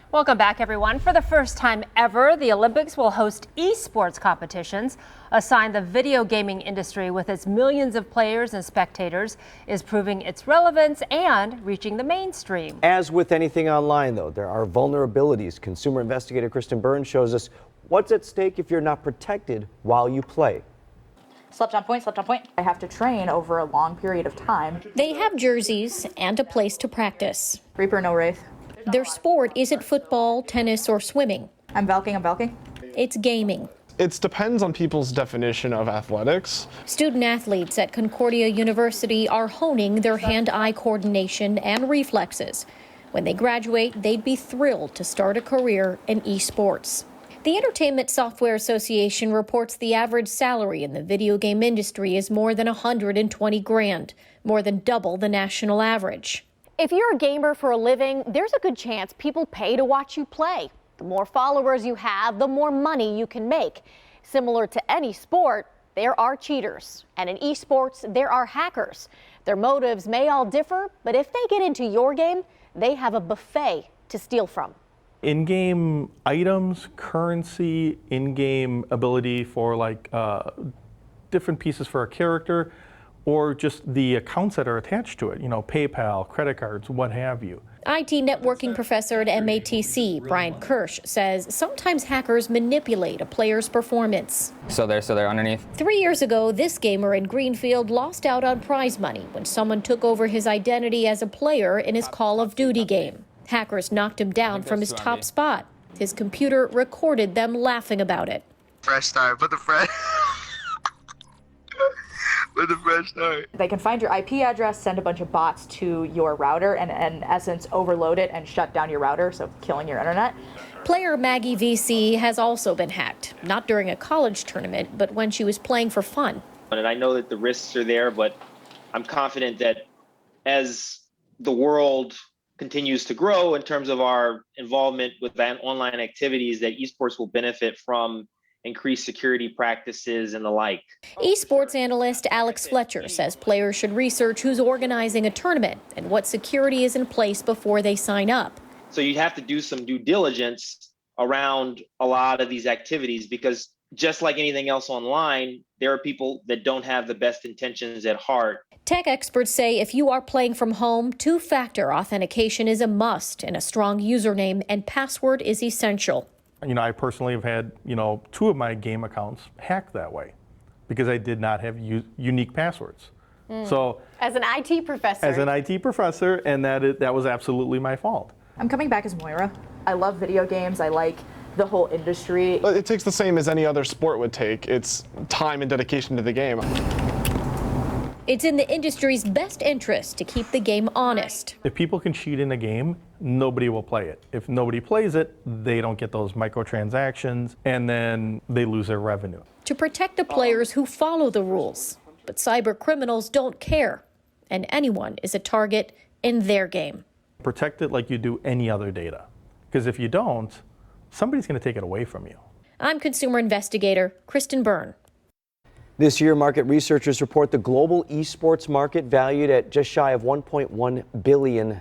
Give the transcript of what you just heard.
Welcome back, everyone. For the first time ever, the Olympics will host esports competitions. A sign the video gaming industry, with its millions of players and spectators, is proving its relevance and reaching the mainstream. As with anything online, though, there are vulnerabilities. Consumer investigator Kristen Burns shows us what's at stake if you're not protected while you play. Slept on point, slept on point. I have to train over a long period of time. They have jerseys and a place to practice. Reaper, no Wraith. Their sport isn't football, tennis, or swimming. I'm Valking. It's gaming. It depends on people's definition of athletics. Student athletes at Concordia University are honing their hand-eye coordination and reflexes. When they graduate, they'd be thrilled to start a career in esports. The Entertainment Software Association reports the average salary in the video game industry is more than $120 grand, more than double the national average. If you're a gamer for a living, there's a good chance people pay to watch you play. The more followers you have, the more money you can make. Similar to any sport, there are cheaters. And in esports, there are hackers. Their motives may all differ, but if they get into your game, they have a buffet to steal from. In-game items, currency, in-game ability for different pieces for a character, or just the accounts that are attached to it, PayPal, credit cards, what have you. IT networking professor at MATC, Brian Kirsch, says sometimes hackers manipulate a player's performance. So they're underneath. 3 years ago, this gamer in Greenfield lost out on prize money when someone took over his identity as a player in his Call of Duty game. Hackers knocked him down from his top spot. His computer recorded them laughing about it. Fresh start, put the fresh start. They can find your IP address, send a bunch of bots to your router, and in essence overload it and shut down your router, so killing your internet. Player Maggie VC has also been hacked, not during a college tournament, but when she was playing for fun. And I know that the risks are there, but I'm confident that as the world continues to grow in terms of our involvement with online activities, that esports will benefit from increased security practices and the like. Esports analyst Alex Fletcher says players should research who's organizing a tournament and what security is in place before they sign up. So you have to do some due diligence around a lot of these activities, because just like anything else online, there are people that don't have the best intentions at heart. Tech experts say if you are playing from home, two-factor authentication is a must, and a strong username and password is essential. I personally have had, 2 of my game accounts hacked that way because I did not have unique passwords. So As an IT professor. And that was absolutely my fault. I'm coming back as Moira. I love video games. I like the whole industry. It takes the same as any other sport would take. It's time and dedication to the game. It's in the industry's best interest to keep the game honest. If people can cheat in a game, nobody will play it. If nobody plays it, they don't get those microtransactions, and then they lose their revenue. To protect the players who follow the rules. But cyber criminals don't care, and anyone is a target in their game. Protect it like you do any other data, because if you don't, somebody's going to take it away from you. I'm consumer investigator Kristen Burns. This year, market researchers report the global esports market valued at just shy of $1.1 billion.